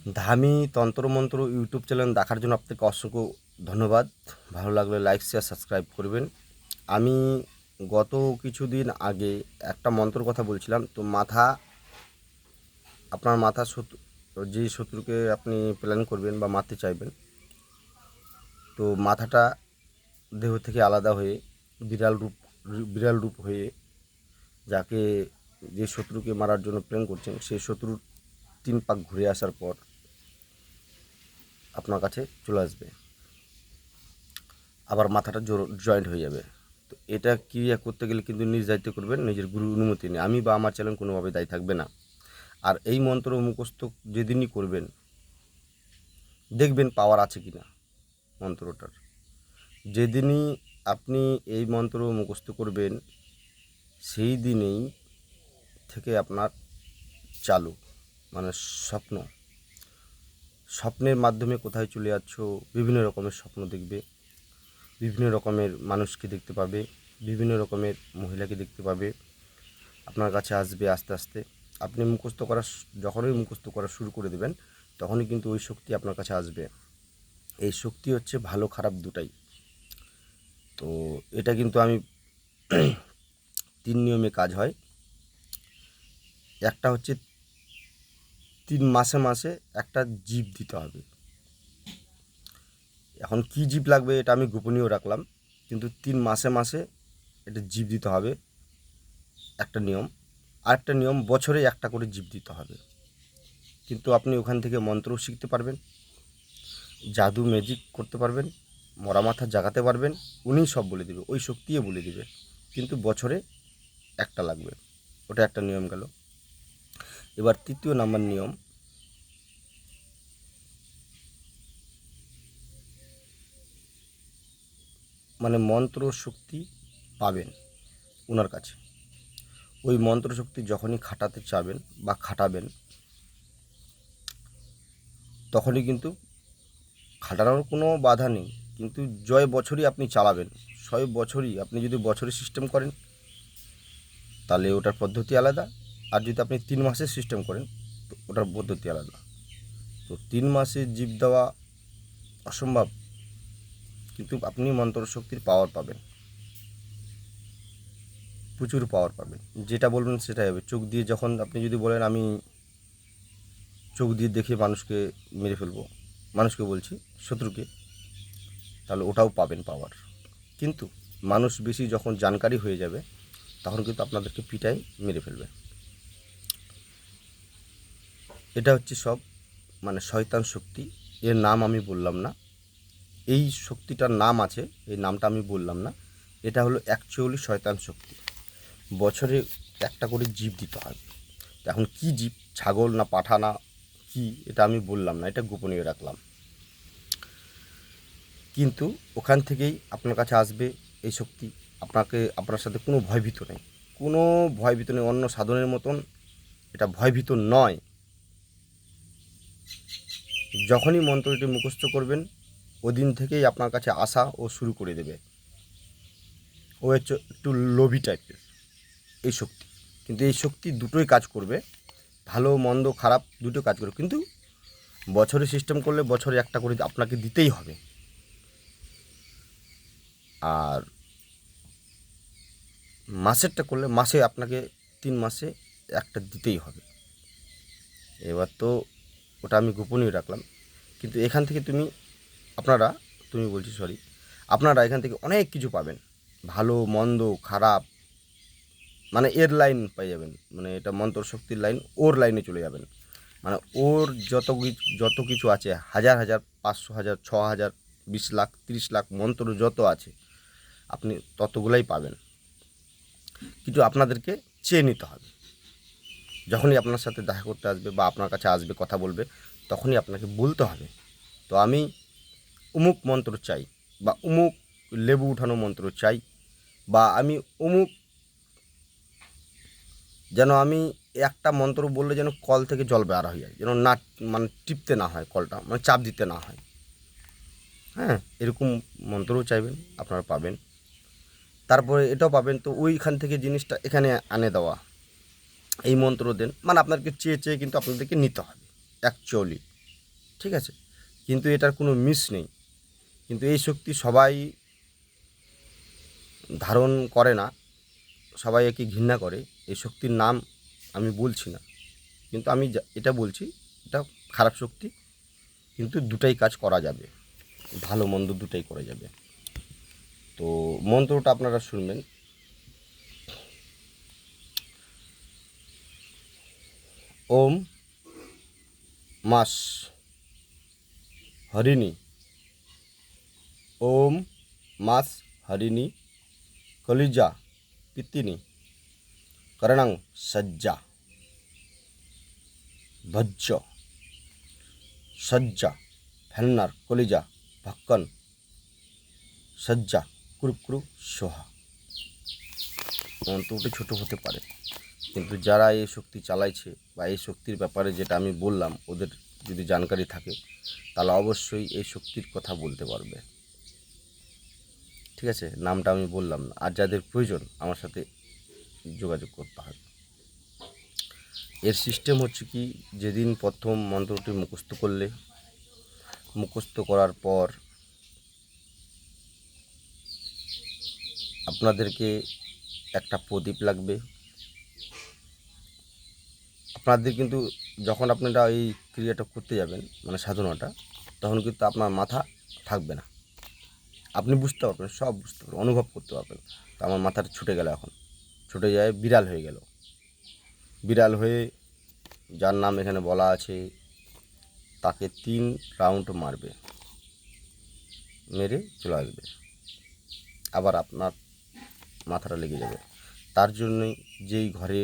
ধামি তন্ত্রমন্ত্র YouTube channel দেখার জন্য আপনাকে অসংখ্য ধন্যবাদ। ভালো লাগলে লাইক শেয়ার সাবস্ক্রাইব করবেন। আমি গত কিছুদিন আগে একটা মন্ত্রর কথা বলছিলাম। তো আপনার মাথা শত্রু, যে শত্রুকে আপনি প্ল্যান করবেন বা মারতে চাইবেন, তো মাথাটা দেহ থেকে আলাদা হয়ে বিড়াল রূপ হয়ে যাকে যে শত্রুকে মারার জন্য প্ল্যান করছেন সেই শত্রুর 3 পাক ঘুরে আসার পর আপনার কাছে চলে আসবে, আবার মাথাটা জয়েন্ট হয়ে যাবে। তো এটা ক্রিয়া করতে গেলে কিন্তু নিজ দায়িত্ব করবেন, নিজের গুরুর অনুমতি নিয়ে। আমি বা আমার চ্যানেল কোনোভাবে দায়ী থাকবে না। আর এই মন্ত্র মুখস্থ যেদিনই করবেন, দেখবেন পাওয়ার আছে কি না মন্ত্রটার। যেদিনই আপনি এই মন্ত্র মুখস্থ করবেন সেই দিনেই থেকে আপনার চালু, মানে স্বপ্ন স্বপ্নের মাধ্যমে কোথায় চলে যাচ্ছ, বিভিন্ন রকমের স্বপ্ন দেখবে, বিভিন্ন রকমের মানুষকে দেখতে পাবে, বিভিন্ন রকমের মহিলাকে দেখতে পাবে, আপনার কাছে আসবে আস্তে আস্তে। আপনি যখনই মুখস্থ করা শুরু করে দেবেন তখনই কিন্তু ওই শক্তি আপনার কাছে আসবে। এই শক্তি হচ্ছে ভালো খারাপ দুটাই। তো এটা কিন্তু আমি 3 নিয়মে কাজ হয়। একটা হচ্ছে 3 মাসে মাসে একটা জীব দিতে হবে। এখন কি জীব লাগবে এটা আমি গোপনীয় রাখলাম, কিন্তু 3 মাসে মাসে এটা জীব দিতে হবে, একটা নিয়ম। আরেকটা নিয়ম, বছরে একটা করে জীব দিতে হবে। কিন্তু আপনি ওখান থেকে মন্ত্রও শিখতে পারবেন, জাদু ম্যাজিক করতে পারবেন, মরা মাথা জাগাতে পারবেন। উনিই সব বলে দেবে, ওই শক্তিও বলে দেবে, কিন্তু বছরে একটা লাগবে। ওটা একটা নিয়ম গেল। এবার 3য় নাম্বার নিয়ম, মানে মন্ত্র শক্তি পাবেন ওনার কাছে। ওই মন্ত্র শক্তি যখনই খাটাতে চাবেন বা খাটাবেন, তখনই কিন্তু খাটানোর কোনো বাধা নেই, কিন্তু জয় বছরই আপনি চালাবেন। 100 বছরই আপনি যদি বছরের সিস্টেম করেন তাহলে ওটার পদ্ধতি আলাদা, আর যদি আপনি 3 মাসের সিস্টেম করেন তো ওটার পদ্ধতি আলাদা। তো 3 মাসে জীব দেওয়া অসম্ভব, কিন্তু আপনি মন্ত্র শক্তির পাওয়ার পাবেন, প্রচুর পাওয়ার পাবেন। যেটা বলবেন সেটাই হবে। চোখ দিয়ে যখন আপনি যদি বলেন আমি চোখ দিয়ে দেখে মানুষকে মেরে ফেলবো, মানুষকে বলছি, শত্রুকে, তাহলে ওটাও পাবেন পাওয়ার। কিন্তু মানুষ বেশি যখন জানকারি হয়ে যাবে তখন কিন্তু আপনাদেরকে পিটাই মেরে ফেলবে। এটা হচ্ছে সব, মানে শয়তান শক্তি। এর নাম আমি বললাম না, এই শক্তিটার নাম আছে, এই নামটা আমি বললাম না। এটা হলো অ্যাকচুয়ালি শয়তান শক্তি। বছরে একটা করে জীব দিতে হয়। এখন কি জীব, ছাগল না পাঠা না কি, এটা আমি বললাম না, এটা গোপনীয় রাখলাম। কিন্তু ওখান থেকেই আপনার কাছে আসবে এই শক্তি। আপনার সাথে কোনো ভয়ভীত নেই, কোনো ভয়ভীত নেই। অন্য সাধনের মতন এটা ভয়ভীত নয়। যখনই মন্ত্রটি মুখস্থ করবেন ওদিন থেকেই আপনার কাছে আসা ও শুরু করে দেবে। ও হচ্ছে একটু লোভী টাইপের এই শক্তি, কিন্তু এই শক্তি দুটোই কাজ করবে, ভালো মন্দ খারাপ দুটো কাজ করবে। কিন্তু বছরে সিস্টেম করলে বছরে একটা করে আপনাকে দিতেই হবে। আর মাসেরটা করলে মাসে আপনাকে 3 মাসে একটা দিতেই হবে। এবার তো ওটা আমি গোপনীয় রাখলাম। কিন্তু এখান থেকে আপনারা এখান থেকে অনেক কিছু পাবেন, ভালো মন্দ খারাপ, মানে এর লাইন পেয়ে যাবেন। মানে এটা মন্ত্র শক্তির লাইন, ওর লাইনে চলে যাবেন। মানে ওর যত কিছু আছে, হাজার হাজার, 500,000, 6,000, 20 লাখ, 30 লাখ মন্ত্র যত আছে আপনি ততগুলাই পাবেন। কিন্তু আপনাদেরকে চেয়ে নিতে হবে। যখনই আপনার সাথে দেখা করতে আসবে বা আপনার কাছে আসবে কথা বলবে, তখনই আপনাকে বলতে হবে তো আমি অমুক মন্ত্র চাই, বা অমুক লেবু উঠানো মন্ত্র চাই, বা আমি অমুক, যেন আমি একটা মন্ত্র বললে যেন কল থেকে জল বের হয়ে যায়, যেন না, মানে টিপতে না হয় কলটা, মানে চাপ দিতে না হয়। হ্যাঁ, এরকম মন্ত্রও চাইবেন, আপনারা পাবেন। তারপরে এটাও পাবেন, তো ওইখান থেকে জিনিসটা এখানে আনে দেওয়া। এই মন্ত্র দেন, মানে আপনাদেরকে চেয়ে চেয়ে কিন্তু আপনাদেরকে নিতে হবে অ্যাকচুয়ালি। ঠিক আছে, কিন্তু এটার কোনো মিস নেই। কিন্তু এই শক্তি সবাই ধারণ করে না, সবাই একে ঘৃণা করে। এই শক্তির নাম আমি বলছি না, কিন্তু আমি এটা বলছি, এটা খারাপ শক্তি, কিন্তু দুটাই কাজ করা যাবে, ভালো মন্দ দুটাই করা যাবে। তো মন্ত্রটা আপনারা শুনবেন। ওম মাস হরিণী, ওম মাস হরিণী কলিজা পিতিনি করণং সজ্জা ভজ্জ সজ্জা ফেন্নার কলিজা ভক্কন সজ্জা কুরকুরু সোহা। মন্ত্রটি ছোট হতে পারে, কিন্তু যারা এই শক্তি চালাইছে বা এই শক্তির ব্যাপারে যেটা আমি বললাম, ওদের যদি জানকারি থাকে তাহলে অবশ্যই এই শক্তির কথা বলতে পারবে। ঠিক আছে, নামটা আমি বললাম না। আর যাদের প্রয়োজন আমার সাথে যোগাযোগ করতে হবে। এর সিস্টেম হচ্ছে কি, যেদিন প্রথম মন্ত্রটি মুখস্থ করার পর আপনাদেরকে একটা প্রদীপ লাগবে। আপনাদের কিন্তু যখন আপনারা এই ক্রিয়াটা করতে যাবেন, মানে সাধনাটা, তখন কিন্তু আপনার মাথা থাকবে না। আপনি বুঝতে পারবেন, সব বুঝতে পারবেন, অনুভব করতে পারবেন। তো আমার মাথাটা ছুটে গেল, এখন ছুটে যায়, বিড়াল হয়ে গেল। বিড়াল হয়ে যার নাম এখানে বলা আছে, তাকে 3 রাউন্ড মারবে, মেরে চলে আসবে, আবার আপনার মাথাটা লেগে যাবে। তার জন্যই যেই ঘরে